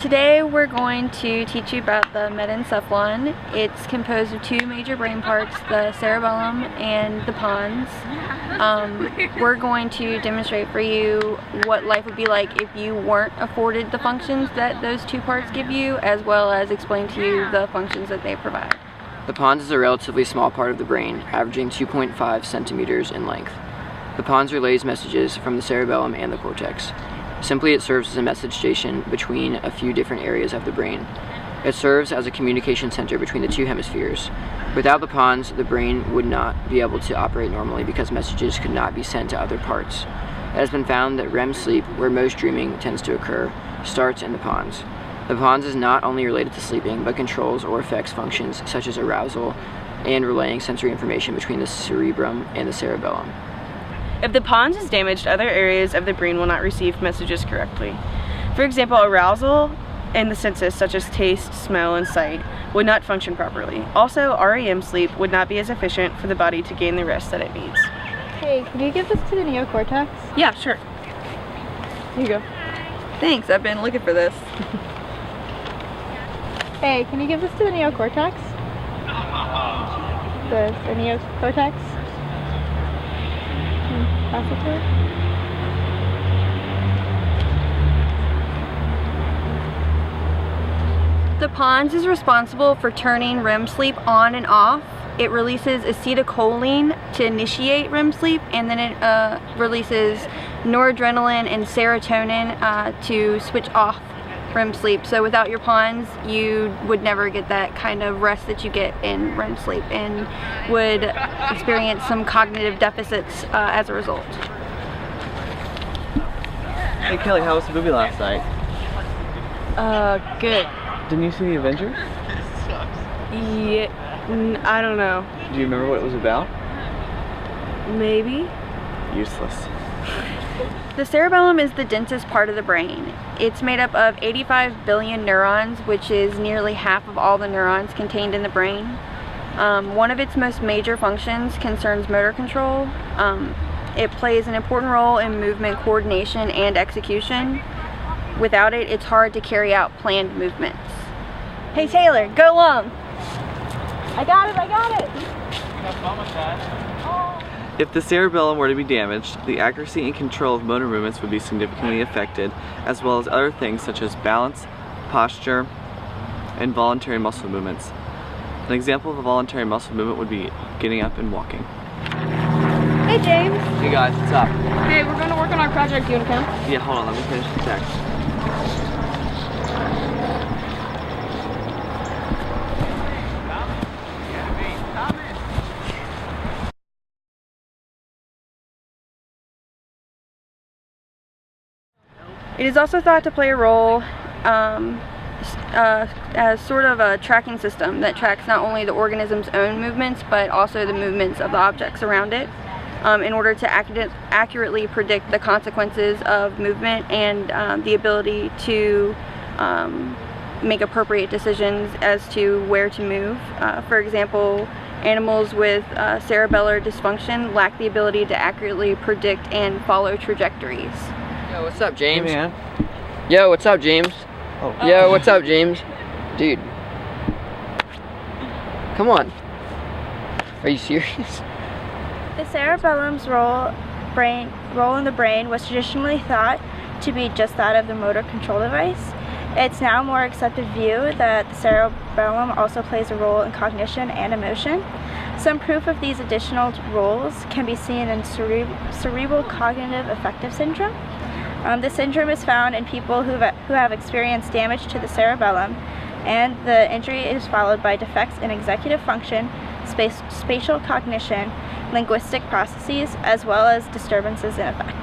Today we're going to teach you about the metencephalon. It's composed of two major brain parts, the cerebellum and the pons. We're going to demonstrate for you what life would be like if you weren't afforded the functions that those two parts give you, as well as explain to you the functions that they provide. The pons is a relatively small part of the brain, averaging 2.5 centimeters in length. The pons relays messages from the cerebellum and the cortex. Simply, it serves as a message station between a few different areas of the brain. It serves as a communication center between the two hemispheres. Without the pons, the brain would not be able to operate normally because messages could not be sent to other parts. It has been found that REM sleep, where most dreaming tends to occur, starts in the pons. The pons is not only related to sleeping, but controls or affects functions such as arousal and relaying sensory information between the cerebrum and the cerebellum. If the pons is damaged, other areas of the brain will not receive messages correctly. For example, arousal and the senses such as taste, smell, and sight would not function properly. Also, REM sleep would not be as efficient for the body to gain the rest that it needs. Hey, can you give this to the neocortex? Yeah, sure. Here you go. Thanks, I've been looking for this. Hey, can you give this to the neocortex? The neocortex? Pass it to her. The pons is responsible for turning REM sleep on and off. It releases acetylcholine to initiate REM sleep, and then it releases noradrenaline and serotonin to switch off REM sleep. So without your pons, you would never get that kind of rest that you get in REM sleep and would experience some cognitive deficits as a result. Hey Kelly, how was the movie last night? Good. Didn't you see The Avengers? Yeah, I don't know. Do you remember what it was about? Maybe? Useless. The cerebellum is the densest part of the brain. It's made up of 85 billion neurons, which is nearly half of all the neurons contained in the brain. One of its most major functions concerns motor control. It plays an important role in movement coordination and execution. Without it, it's hard to carry out planned movements. Hey Taylor, go long! I got it! If the cerebellum were to be damaged, the accuracy and control of motor movements would be significantly affected, as well as other things such as balance, posture, and voluntary muscle movements. An example of a voluntary muscle movement would be getting up and walking. Hey James. Hey guys, what's up? Hey, we're gonna work on our project. Do you wanna come? Yeah, hold on, let me finish the text. It is also thought to play a role as sort of a tracking system that tracks not only the organism's own movements, but also the movements of the objects around it, in order to accurately predict the consequences of movement and the ability to make appropriate decisions as to where to move. For example, animals with cerebellar dysfunction lack the ability to accurately predict and follow trajectories. Yo, what's up, James? Hey, man. Yo, what's up, James? Oh. Yo, what's up, James? Dude. Come on. Are you serious? The cerebellum's role in the brain was traditionally thought to be just that of the motor control device. It's now a more accepted view that the cerebellum also plays a role in cognition and emotion. Some proof of these additional roles can be seen in cerebral cognitive affective syndrome. This syndrome is found in people who have experienced damage to the cerebellum, and the injury is followed by defects in executive function, spatial cognition, linguistic processes, as well as disturbances in affect.